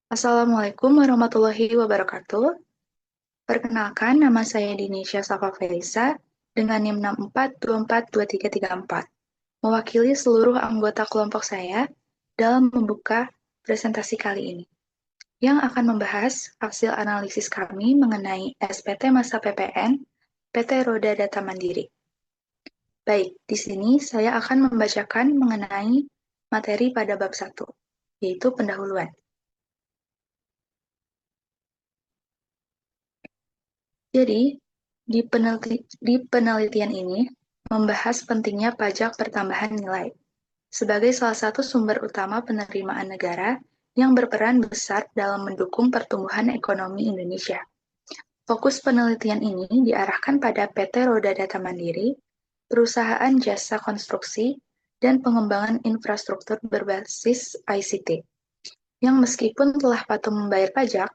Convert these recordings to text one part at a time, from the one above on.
Assalamualaikum warahmatullahi wabarakatuh. Perkenalkan, nama saya Dinisha Safa Felisa dengan NIM 64242334, mewakili seluruh anggota kelompok saya dalam membuka presentasi kali ini, yang akan membahas hasil analisis kami mengenai SPT masa PPN PT Roda Data Mandiri. Baik, di sini saya akan membacakan mengenai materi pada bab 1, yaitu pendahuluan. Jadi, di penelitian ini membahas pentingnya pajak pertambahan nilai sebagai salah satu sumber utama penerimaan negara yang berperan besar dalam mendukung pertumbuhan ekonomi Indonesia. Fokus penelitian ini diarahkan pada PT Roda Data Mandiri, perusahaan jasa konstruksi, dan pengembangan infrastruktur berbasis ICT, yang meskipun telah patuh membayar pajak,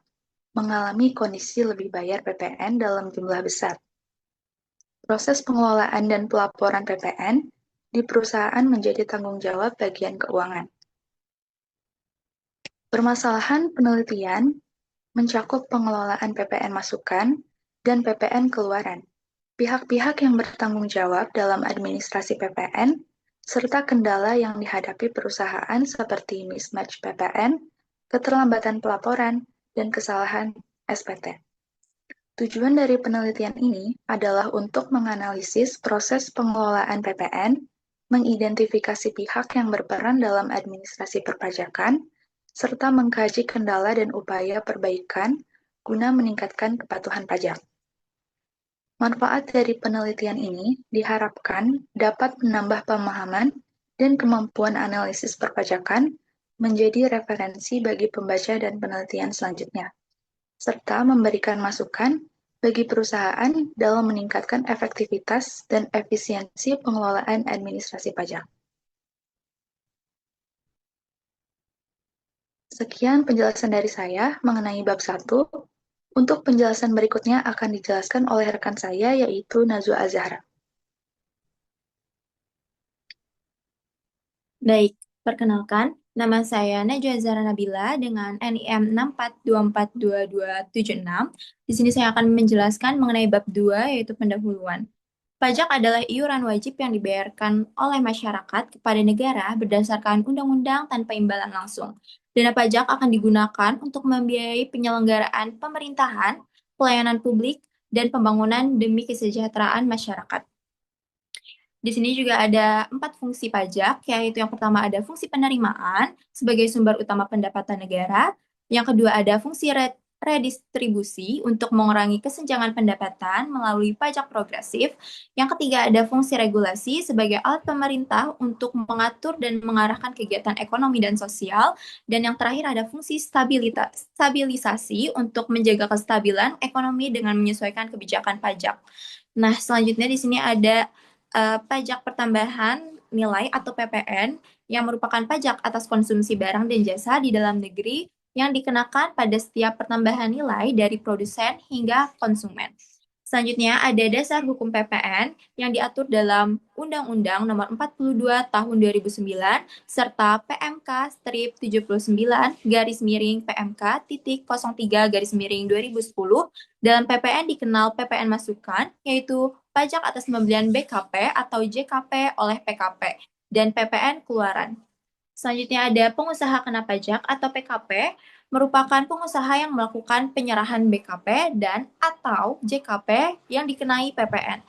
mengalami kondisi lebih bayar PPN dalam jumlah besar. Proses pengelolaan dan pelaporan PPN di perusahaan menjadi tanggung jawab bagian keuangan. Permasalahan penelitian mencakup pengelolaan PPN masukan dan PPN keluaran, pihak-pihak yang bertanggung jawab dalam administrasi PPN, serta kendala yang dihadapi perusahaan seperti mismatch PPN, keterlambatan pelaporan, dan kesalahan SPT. Tujuan dari penelitian ini adalah untuk menganalisis proses pengelolaan PPN, mengidentifikasi pihak yang berperan dalam administrasi perpajakan, serta mengkaji kendala dan upaya perbaikan guna meningkatkan kepatuhan pajak. Manfaat dari penelitian ini diharapkan dapat menambah pemahaman dan kemampuan analisis perpajakan menjadi referensi bagi pembaca dan penelitian selanjutnya, serta memberikan masukan bagi perusahaan dalam meningkatkan efektivitas dan efisiensi pengelolaan administrasi pajak. Sekian penjelasan dari saya mengenai bab 1. Untuk penjelasan berikutnya akan dijelaskan oleh rekan saya, yaitu Nazwa Azhara. Baik, perkenalkan, nama saya Najwa Zara Nabila dengan NIM 64242276. Di sini saya akan menjelaskan mengenai bab 2, yaitu pendahuluan. Pajak adalah iuran wajib yang dibayarkan oleh masyarakat kepada negara berdasarkan undang-undang tanpa imbalan langsung. Dana pajak akan digunakan untuk membiayai penyelenggaraan pemerintahan, pelayanan publik, dan pembangunan demi kesejahteraan masyarakat. Di sini juga ada 4 fungsi pajak, yaitu yang pertama ada fungsi penerimaan sebagai sumber utama pendapatan negara, yang kedua ada fungsi redistribusi untuk mengurangi kesenjangan pendapatan melalui pajak progresif, yang ketiga ada fungsi regulasi sebagai alat pemerintah untuk mengatur dan mengarahkan kegiatan ekonomi dan sosial, dan yang terakhir ada fungsi stabilisasi untuk menjaga kestabilan ekonomi dengan menyesuaikan kebijakan pajak. Nah, selanjutnya di sini ada pajak pertambahan nilai atau PPN yang merupakan pajak atas konsumsi barang dan jasa di dalam negeri yang dikenakan pada setiap pertambahan nilai dari produsen hingga konsumen. Selanjutnya ada dasar hukum PPN yang diatur dalam Undang-Undang Nomor 42 Tahun 2009 serta PMK strip 79 garis miring PMK titik 03 garis miring 2010. Dalam PPN dikenal PPN masukan, yaitu pajak atas pembelian BKP atau JKP oleh PKP, dan PPN keluaran. Selanjutnya ada pengusaha kena pajak atau PKP, merupakan pengusaha yang melakukan penyerahan BKP dan atau JKP yang dikenai PPN.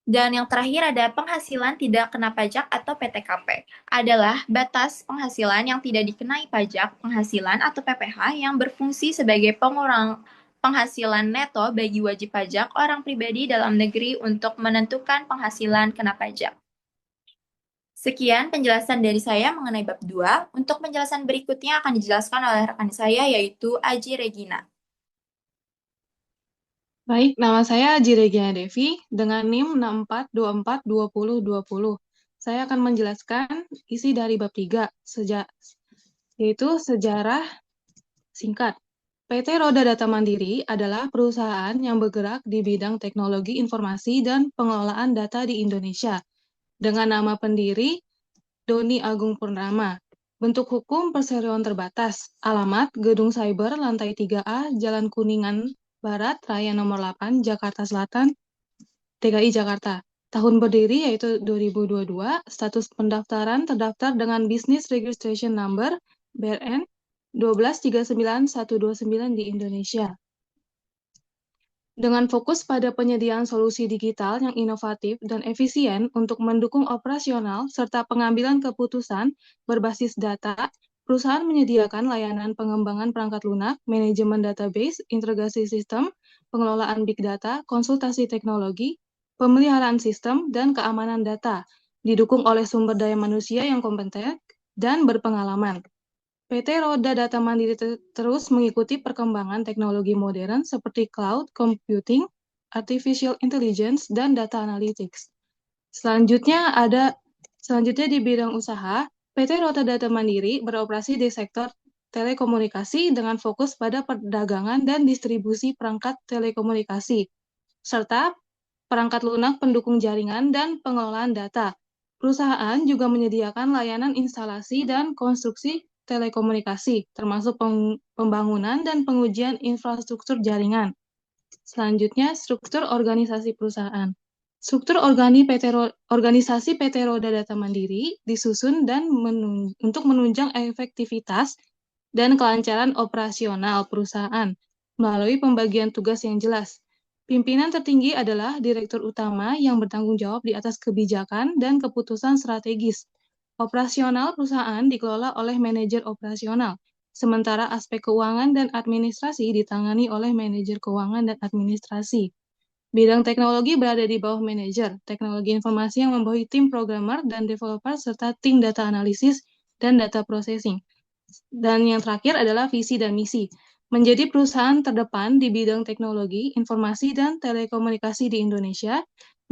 Dan yang terakhir ada penghasilan tidak kena pajak atau PTKP. Adalah batas penghasilan yang tidak dikenai pajak penghasilan atau PPH yang berfungsi sebagai pengurang penghasilan neto bagi wajib pajak orang pribadi dalam negeri untuk menentukan penghasilan kena pajak. Sekian penjelasan dari saya mengenai bab 2. Untuk penjelasan berikutnya akan dijelaskan oleh rekan saya yaitu Aji Regina. Baik, nama saya Aji Regina Devi dengan NIM 64242020. Saya akan menjelaskan isi dari bab 3, yaitu sejarah singkat. PT Roda Data Mandiri adalah perusahaan yang bergerak di bidang teknologi informasi dan pengelolaan data di Indonesia. Dengan nama pendiri Doni Agung Purnama, Bentuk hukum perseroan terbatas. Alamat Gedung Cyber lantai 3A, Jalan Kuningan Barat, Raya nomor 8, Jakarta Selatan, DKI Jakarta. Tahun berdiri yaitu 2022, status pendaftaran terdaftar dengan Business Registration Number BRN 1239129 di Indonesia. Dengan fokus pada penyediaan solusi digital yang inovatif dan efisien untuk mendukung operasional serta pengambilan keputusan berbasis data, perusahaan menyediakan layanan pengembangan perangkat lunak, manajemen database, integrasi sistem, pengelolaan big data, konsultasi teknologi, pemeliharaan sistem, dan keamanan data, didukung oleh sumber daya manusia yang kompeten dan berpengalaman. PT Roda Data Mandiri terus mengikuti perkembangan teknologi modern seperti cloud computing, artificial intelligence, dan data analytics. Selanjutnya di bidang usaha, PT Roda Data Mandiri beroperasi di sektor telekomunikasi dengan fokus pada perdagangan dan distribusi perangkat telekomunikasi, serta perangkat lunak pendukung jaringan dan pengelolaan data. Perusahaan juga menyediakan layanan instalasi dan konstruksi telekomunikasi, termasuk pembangunan dan pengujian infrastruktur jaringan. Selanjutnya, struktur organisasi perusahaan. Struktur organisasi PT Roda Data Mandiri disusun dan untuk menunjang efektivitas dan kelancaran operasional perusahaan melalui pembagian tugas yang jelas. Pimpinan tertinggi adalah direktur utama yang bertanggung jawab di atas kebijakan dan keputusan strategis. Operasional perusahaan dikelola oleh manajer operasional, sementara aspek keuangan dan administrasi ditangani oleh manajer keuangan dan administrasi. Bidang teknologi berada di bawah manajer, teknologi informasi yang membawahi tim programmer dan developer serta tim data analisis dan data processing. Dan yang terakhir adalah visi dan misi. Menjadi perusahaan terdepan di bidang teknologi, informasi, dan telekomunikasi di Indonesia,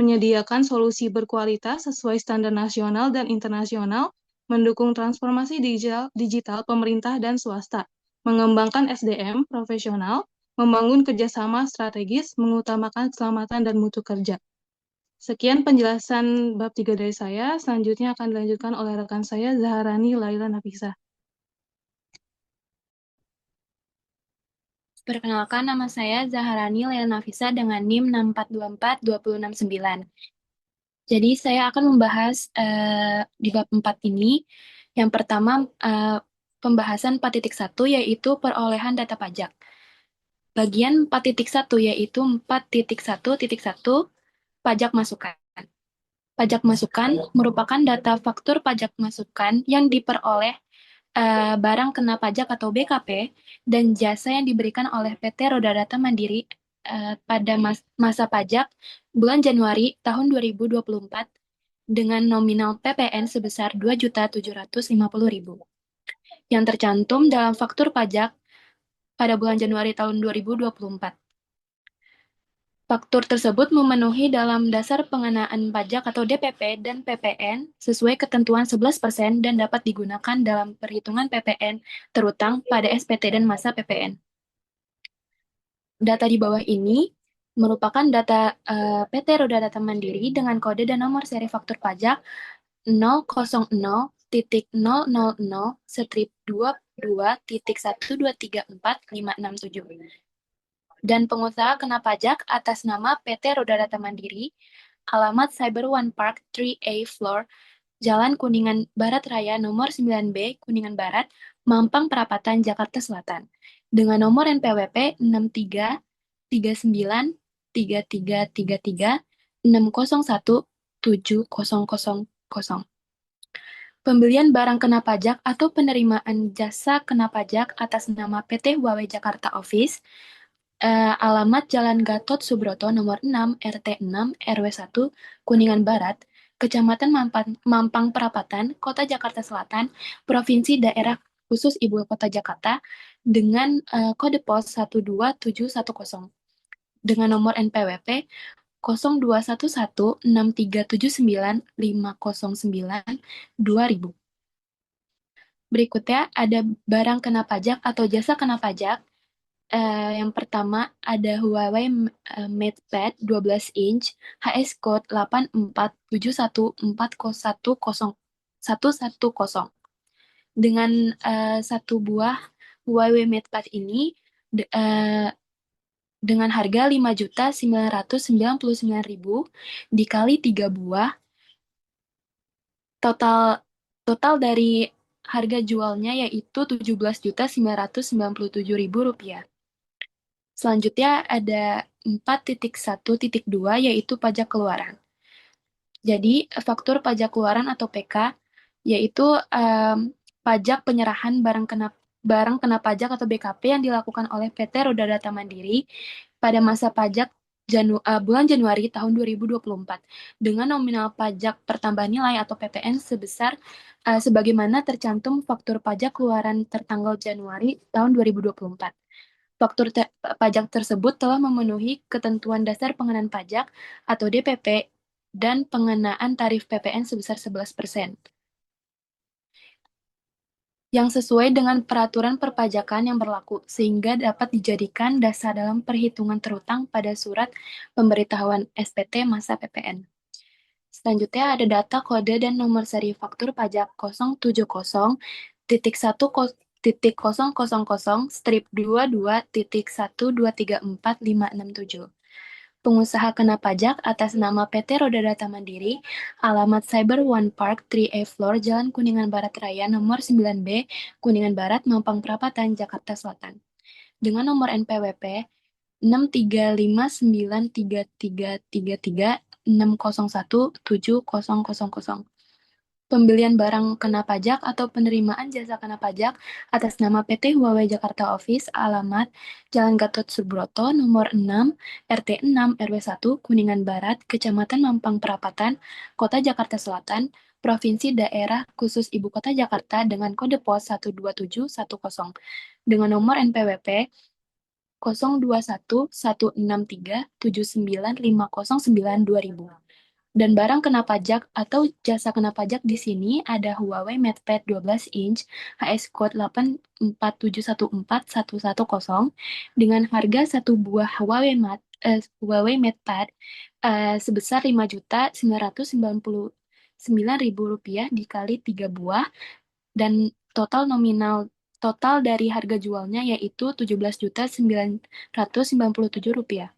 menyediakan solusi berkualitas sesuai standar nasional dan internasional, mendukung transformasi digital pemerintah dan swasta, mengembangkan SDM profesional, membangun kerjasama strategis, mengutamakan keselamatan dan mutu kerja. Sekian penjelasan bab 3 dari saya, selanjutnya akan dilanjutkan oleh rekan saya, Zaharani Laila Nafisa. Perkenalkan, nama saya Zaharani Laila Nafisa dengan NIM 6424269. Jadi saya akan membahas di bab 4 ini. Yang pertama, pembahasan 4.1 yaitu perolehan data pajak. Bagian 4.1 yaitu 4.1.1 pajak masukan. Pajak masukan merupakan data faktur pajak masukan yang diperoleh barang kena pajak atau BKP dan jasa yang diberikan oleh PT Roda Data Mandiri pada masa pajak bulan Januari tahun 2024 dengan nominal PPN sebesar 2.750.000 yang tercantum dalam faktur pajak pada bulan Januari tahun 2024. Faktur tersebut memenuhi dalam dasar pengenaan pajak atau DPP dan PPN sesuai ketentuan 11% dan dapat digunakan dalam perhitungan PPN terutang pada SPT dan masa PPN. Data di bawah ini merupakan data PT Roda Data Mandiri dengan kode dan nomor seri faktur pajak 000.00/22.1234567 dan pengusaha kena pajak atas nama PT Roda Data Mandiri, alamat Cyber One Park 3A Floor, Jalan Kuningan Barat Raya nomor 9B, Kuningan Barat, Mampang Perapatan, Jakarta Selatan, dengan nomor NPWP 63393333601700. Pembelian barang kena pajak atau penerimaan jasa kena pajak atas nama PT Huawei Jakarta Office, alamat Jalan Gatot Subroto nomor 6 RT 6 RW 1 Kuningan Barat, Kecamatan Mampang Perapatan, Kota Jakarta Selatan, Provinsi Daerah Khusus Ibu Kota Jakarta dengan kode pos 12710 dengan nomor NPWP 021163795092.000. Berikutnya ada barang kena pajak atau jasa kena pajak. Yang pertama ada Huawei MatePad 12 inch HS code 8471410110 Dengan satu buah Huawei MatePad ini dengan harga 5.999.000 dikali 3 buah, total total dari harga jualnya yaitu 17.997.000 rupiah. Selanjutnya ada 4.1.2 yaitu pajak keluaran. Jadi, faktur pajak keluaran atau PK yaitu pajak penyerahan barang kena pajak atau BKP yang dilakukan oleh PT Roda Data Mandiri pada masa pajak bulan Januari tahun 2024 dengan nominal pajak pertambahan nilai atau PPN sebesar sebagaimana tercantum faktur pajak keluaran tertanggal Januari tahun 2024. Faktur pajak tersebut telah memenuhi ketentuan dasar pengenaan pajak atau DPP dan pengenaan tarif PPN sebesar 11%, yang sesuai dengan peraturan perpajakan yang berlaku, sehingga dapat dijadikan dasar dalam perhitungan terutang pada surat pemberitahuan SPT masa PPN. Selanjutnya ada data kode dan nomor seri faktur pajak 070.1.00/22.1234567. Pengusaha kena pajak atas nama PT Roda Data Mandiri, alamat Cyber One Park 3A Floor, Jalan Kuningan Barat Raya, nomor 9B, Kuningan Barat, Mampang Perapatan, Jakarta Selatan. Dengan nomor NPWP 635933336017000. Pembelian barang kena pajak atau penerimaan jasa kena pajak atas nama PT Huawei Jakarta Office, alamat Jalan Gatot Subroto, nomor 6, RT 6, RW 1, Kuningan Barat, Kecamatan Mampang Perapatan, Kota Jakarta Selatan, Provinsi Daerah Khusus Ibu Kota Jakarta dengan kode pos 12710 dengan nomor NPWP 0211637950902000. Dan barang kena pajak atau jasa kena pajak di sini ada Huawei MatePad 12 inch HS code 847141110 dengan harga satu buah Huawei MatePad sebesar 5.999.000 rupiah dikali 3 buah dan total dari harga jualnya yaitu 17.997 rupiah.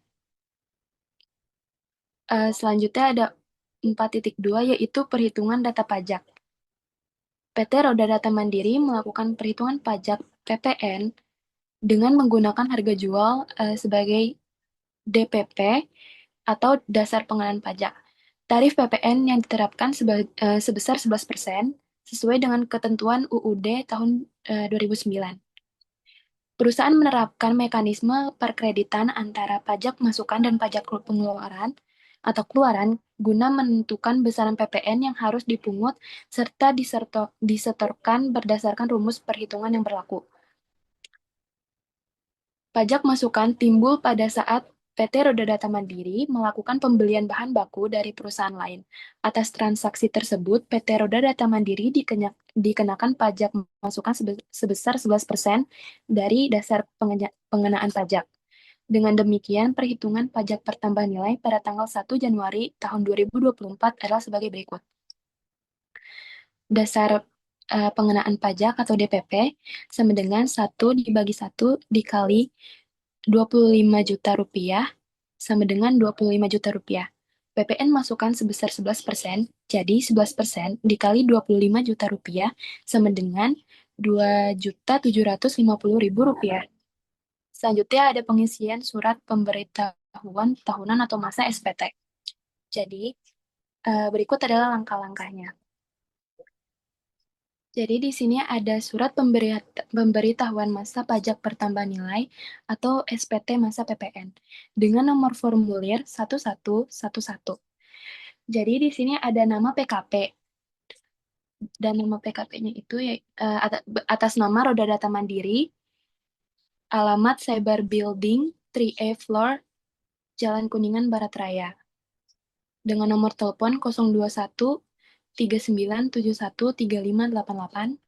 Selanjutnya ada 4.2 yaitu perhitungan data pajak. PT Roda Data Mandiri melakukan perhitungan pajak PPN dengan menggunakan harga jual sebagai DPP atau dasar pengenaan pajak. Tarif PPN yang diterapkan sebesar 11% sesuai dengan ketentuan UUD tahun 2009. Perusahaan menerapkan mekanisme perkreditan antara pajak masukan dan pajak pengeluaran atau keluaran guna menentukan besaran PPN yang harus dipungut serta disetorkan berdasarkan rumus perhitungan yang berlaku. Pajak masukan timbul pada saat PT Roda Data Mandiri melakukan pembelian bahan baku dari perusahaan lain. Atas transaksi tersebut, PT Roda Data Mandiri dikenakan pajak masukan sebesar 11% dari dasar pengenaan pajak. Dengan demikian, perhitungan pajak pertambahan nilai pada tanggal 1 Januari tahun 2024 adalah sebagai berikut. Dasar pengenaan pajak atau DPP sama dengan 1 dibagi 1 dikali 25 juta rupiah sama dengan 25 juta rupiah. PPN masukan sebesar 11%, jadi 11% dikali 25 juta rupiah sama dengan 2.750.000 rupiah. Selanjutnya ada pengisian surat pemberitahuan tahunan atau masa SPT. Jadi, berikut adalah langkah-langkahnya. Jadi di sini ada surat pemberitahuan masa pajak pertambahan nilai atau SPT masa PPN dengan nomor formulir 1111. Jadi di sini ada nama PKP dan nama PKP-nya itu atas nama Roda Data Mandiri, alamat Cyber Building 3A Floor, Jalan Kuningan Barat Raya. Dengan nomor telepon 021 39713588.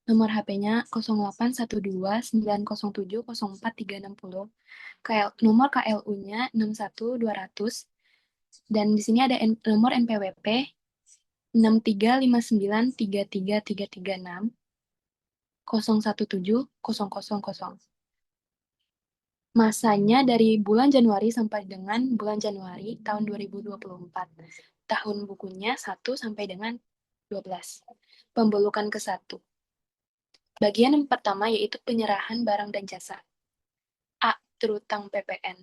Nomor HP-nya 081290704360. Nomor KLU-nya 61200. Dan di sini ada nomor NPWP 635933336. 0170000. Masanya dari bulan Januari sampai dengan bulan Januari tahun 2024. Tahun bukunya 1 sampai dengan 12. Pembulukan ke-1. Bagian yang pertama yaitu penyerahan barang dan jasa. A. Terutang PPN.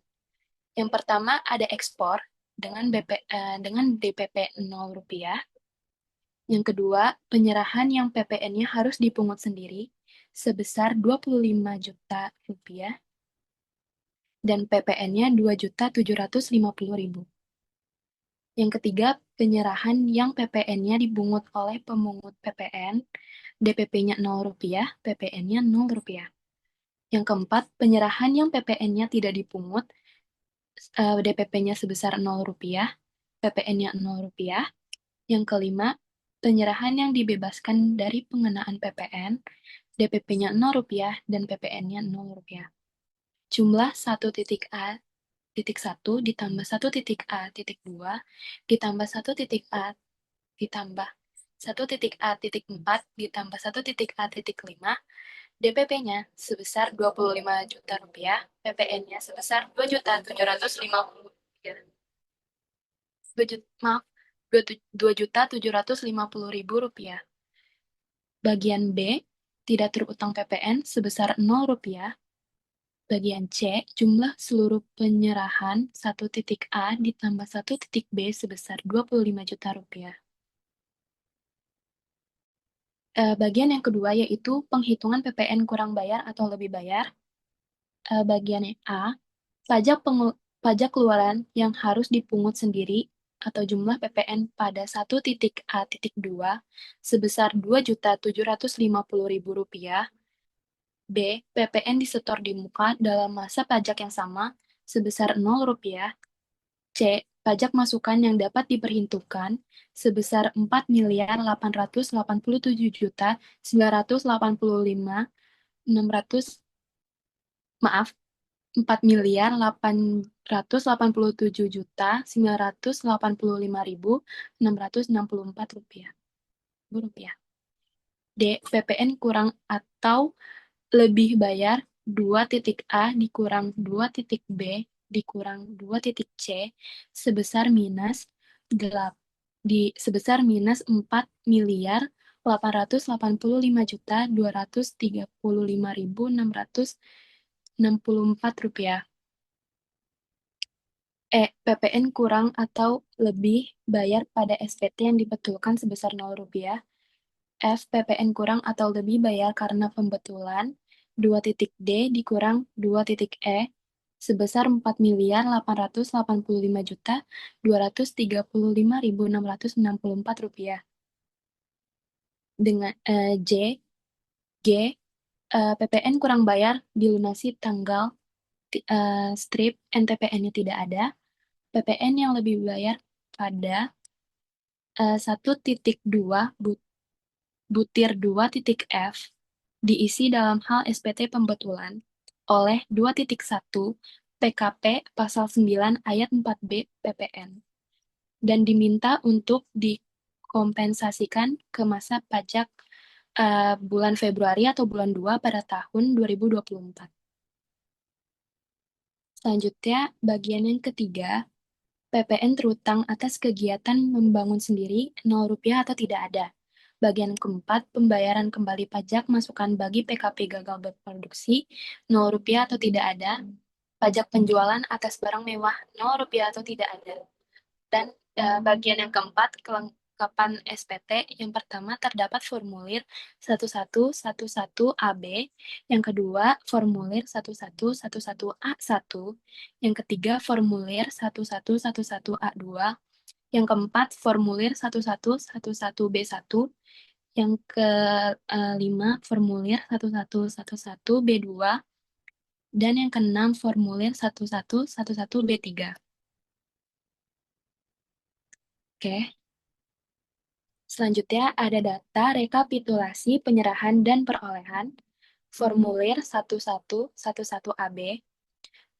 Yang pertama ada ekspor dengan DPP 0 rupiah. Yang kedua, penyerahan yang PPN-nya harus dipungut sendiri sebesar 25 juta rupiah dan PPN-nya 2.750.000. Yang ketiga, penyerahan yang PPN-nya dipungut oleh pemungut PPN, DPP-nya 0 rupiah, PPN-nya 0 rupiah. Yang keempat, penyerahan yang PPN-nya tidak dipungut, DPP-nya sebesar 0 rupiah, PPN-nya 0 rupiah. Yang kelima, penyerahan yang dibebaskan dari pengenaan PPN, DPP-nya 0 rupiah dan PPN-nya 0 rupiah. Jumlah 1.A titik 1 ditambah 1.A titik 2 ditambah 1.A ditambah 1.A titik 4 ditambah 1.A titik 5, DPP-nya sebesar 25 juta rupiah, PPN-nya sebesar 2.750.000 rupiah. Bagian B, tidak terutang PPN sebesar 0 rupiah. Bagian C, jumlah seluruh penyerahan 1.A ditambah 1.B sebesar 25 juta rupiah. Bagian yang kedua yaitu penghitungan PPN kurang bayar atau lebih bayar. Bagian A, pajak keluaran yang harus dipungut sendiri atau jumlah PPN pada 1.A.2 sebesar 2.750.000 rupiah. B. PPN disetor di muka dalam masa pajak yang sama sebesar 0 rupiah. C. Pajak masukan yang dapat diperhitungkan sebesar 4.887.985.600 maaf 4.887.985.664 rupiah. D. PPN kurang atau lebih bayar 2.A dikurang 2.B dikurang 2.C sebesar minus 4.235.235.664 rupiah. PPN kurang atau lebih bayar pada SPT yang dibetulkan sebesar 0 rupiah. F. PPN kurang atau lebih bayar karena pembetulan 2.D dikurang 2.E sebesar 4.085.235.664 rupiah. Dengan G, PPN kurang bayar dilunasi tanggal strip NTPN-nya tidak ada. PPN yang lebih bayar pada 1.2 butir 2.F diisi dalam hal SPT pembetulan oleh 2.1 PKP Pasal 9 Ayat 4B PPN dan diminta untuk dikompensasikan ke masa pajak bulan Februari atau bulan 2 pada tahun 2024. Selanjutnya, bagian yang ketiga, PPN terutang atas kegiatan membangun sendiri 0 rupiah atau tidak ada. Bagian keempat, pembayaran kembali pajak masukan bagi PKP gagal berproduksi 0 rupiah atau tidak ada. Pajak penjualan atas barang mewah 0 rupiah atau tidak ada. Dan bagian yang keempat, kelengkapan SPT. Yang pertama, terdapat formulir 1111AB. Yang kedua, formulir 1111A1. Yang ketiga, formulir 1111A2. Yang keempat, formulir 1111B1. Yang kelima, formulir 1111B2. Dan yang keenam, formulir 1111B3. Oke. Selanjutnya ada data rekapitulasi penyerahan dan perolehan formulir 1111AB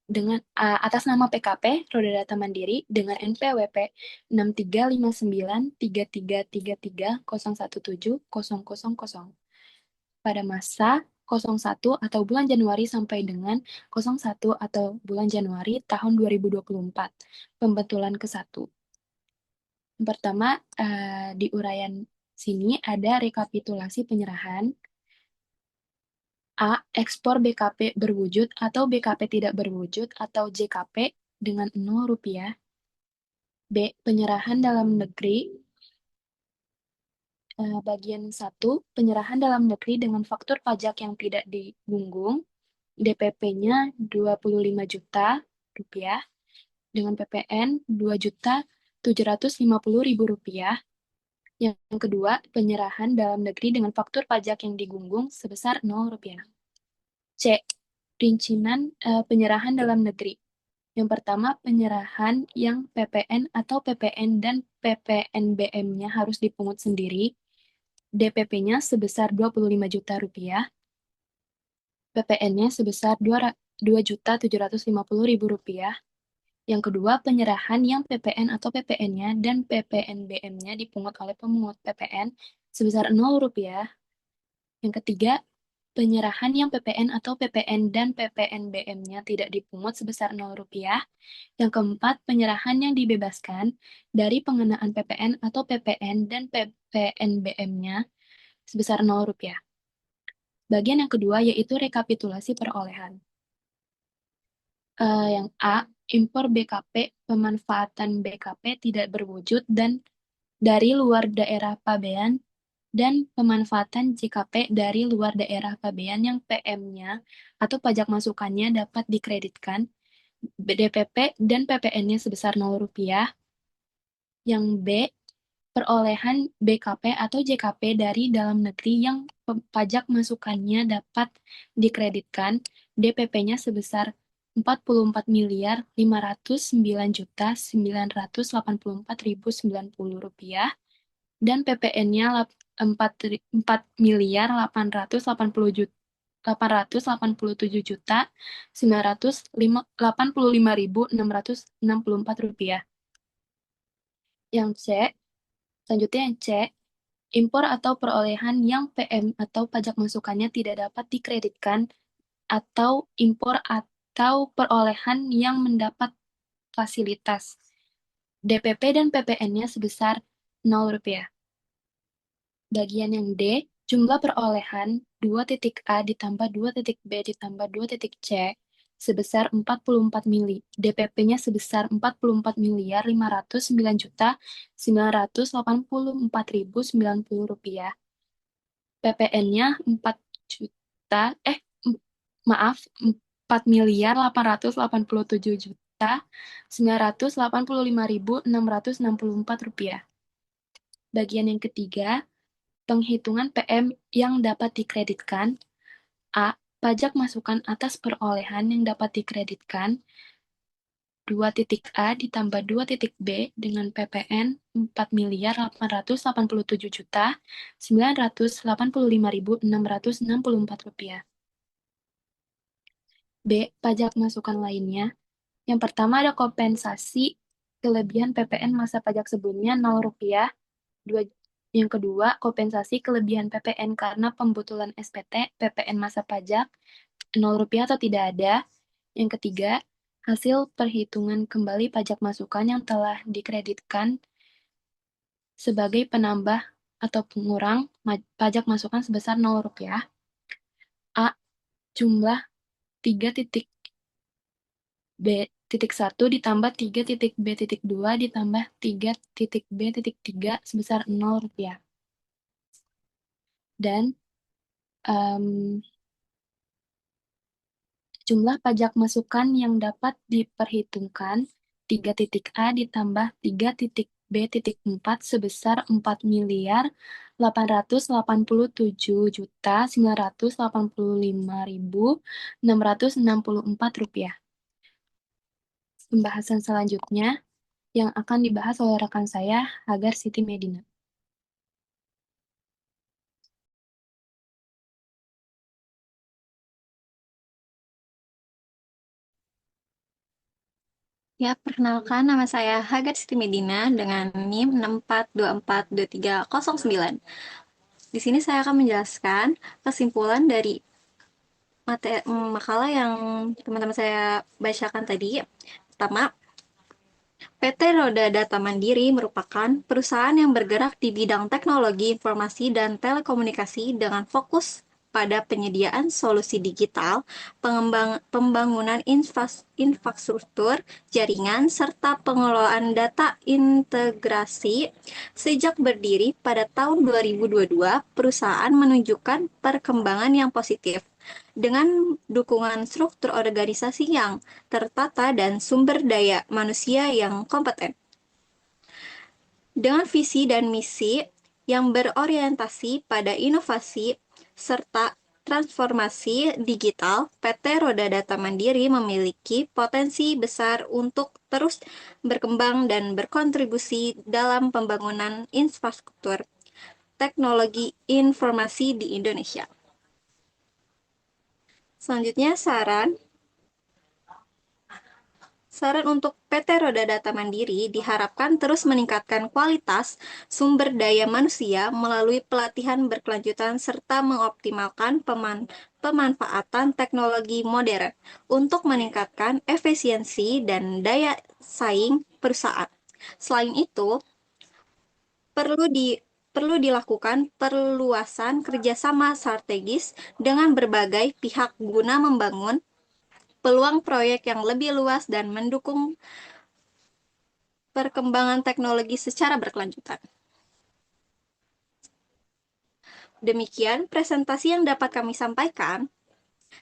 dengan atas nama PKP Roda Data Mandiri dengan NPWP 63593333017000. pada masa 01 atau bulan Januari sampai dengan 01 atau bulan Januari tahun 2024. Pembetulan ke-1. Yang pertama, di uraian sini ada rekapitulasi penyerahan. A. Ekspor BKP berwujud atau BKP tidak berwujud atau JKP dengan Rp0. B. Penyerahan dalam negeri. Bagian 1. Penyerahan dalam negeri dengan faktur pajak yang tidak digunggung. DPP-nya Rp25 juta dengan PPN Rp2.750.000. Yang kedua, penyerahan dalam negeri dengan faktur pajak yang digunggung sebesar Rp0. C. Rincian penyerahan dalam negeri. Yang pertama, penyerahan yang PPN atau PPN dan PPNBM-nya harus dipungut sendiri. DPP-nya sebesar Rp25 juta. PPN-nya sebesar Rp2.750.000. Yang kedua, penyerahan yang PPN atau PPN-nya dan PPNBM-nya dipungut oleh pemungut PPN sebesar Rp0. Yang ketiga, penyerahan yang PPN atau PPN dan PPNBM-nya tidak dipungut sebesar Rp0. Yang keempat, penyerahan yang dibebaskan dari pengenaan PPN atau PPN dan PPNBM-nya sebesar Rp0. Bagian yang kedua yaitu rekapitulasi perolehan. Yang A, impor BKP, pemanfaatan BKP tidak berwujud dan dari luar daerah pabean dan pemanfaatan JKP dari luar daerah pabean yang PM-nya atau pajak masukannya dapat dikreditkan, DPP dan PPN-nya sebesar Rp0. Yang B, perolehan BKP atau JKP dari dalam negeri yang pajak masukannya dapat dikreditkan, DPP-nya sebesar Rp45.509.984.090 dan PPN-nya Rp4.887.985.664. Yang C, selanjutnya yang C, impor atau perolehan yang PM atau pajak masukannya tidak dapat dikreditkan atau impor atau perolehan yang mendapat fasilitas. DPP dan PPN-nya sebesar Rp0. Bagian yang D, jumlah perolehan 2.A ditambah 2.B ditambah 2.C sebesar 44 mili. DPP-nya sebesar Rp44.509.984.090. PPN-nya 4 juta, maaf, 4.887.985.664 rupiah. Bagian yang ketiga, penghitungan PM yang dapat dikreditkan. A. Pajak masukan atas perolehan yang dapat dikreditkan 2.A ditambah 2.B dengan PPN Rp4.887.985.664. B. Pajak masukan lainnya. Yang pertama ada kompensasi kelebihan PPN masa pajak sebelumnya Rp0. Yang kedua, kompensasi kelebihan PPN karena pembetulan SPT, PPN masa pajak Rp0 atau tidak ada. Yang ketiga, hasil perhitungan kembali pajak masukan yang telah dikreditkan sebagai penambah atau pengurang pajak masukan sebesar Rp0. A. Jumlah 3.B.1 ditambah 3.B.2 ditambah 3.B.3 sebesar Rp0. Dan jumlah pajak masukan yang dapat diperhitungkan 3.A ditambah 3.B.4 sebesar Rp4.887.985.664. Pembahasan selanjutnya yang akan dibahas oleh rekan saya, Hagar Siti Medina. Ya, perkenalkan nama saya Hagar Siti Medina dengan NIM 64242309. Di sini saya akan menjelaskan kesimpulan dari makalah yang teman-teman saya bacakan tadi. Pertama, PT Roda Data Mandiri merupakan perusahaan yang bergerak di bidang teknologi informasi dan telekomunikasi dengan fokus pada penyediaan solusi digital, pembangunan infrastruktur, jaringan, serta pengelolaan data integrasi. Sejak berdiri pada tahun 2022, perusahaan menunjukkan perkembangan yang positif dengan dukungan struktur organisasi yang tertata dan sumber daya manusia yang kompeten. Dengan visi dan misi yang berorientasi pada inovasi serta transformasi digital, PT Roda Data Mandiri memiliki potensi besar untuk terus berkembang dan berkontribusi dalam pembangunan infrastruktur teknologi informasi di Indonesia. Selanjutnya, Saran untuk PT Roda Data Mandiri diharapkan terus meningkatkan kualitas sumber daya manusia melalui pelatihan berkelanjutan serta mengoptimalkan pemanfaatan teknologi modern untuk meningkatkan efisiensi dan daya saing perusahaan. Selain itu, perlu dilakukan perluasan kerjasama strategis dengan berbagai pihak guna membangun peluang proyek yang lebih luas dan mendukung perkembangan teknologi secara berkelanjutan. Demikian presentasi yang dapat kami sampaikan.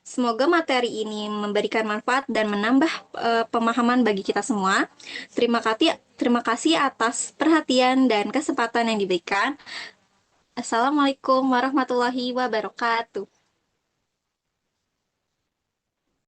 Semoga materi ini memberikan manfaat dan menambah pemahaman bagi kita semua. Terima kasih atas perhatian dan kesempatan yang diberikan. Assalamualaikum warahmatullahi wabarakatuh.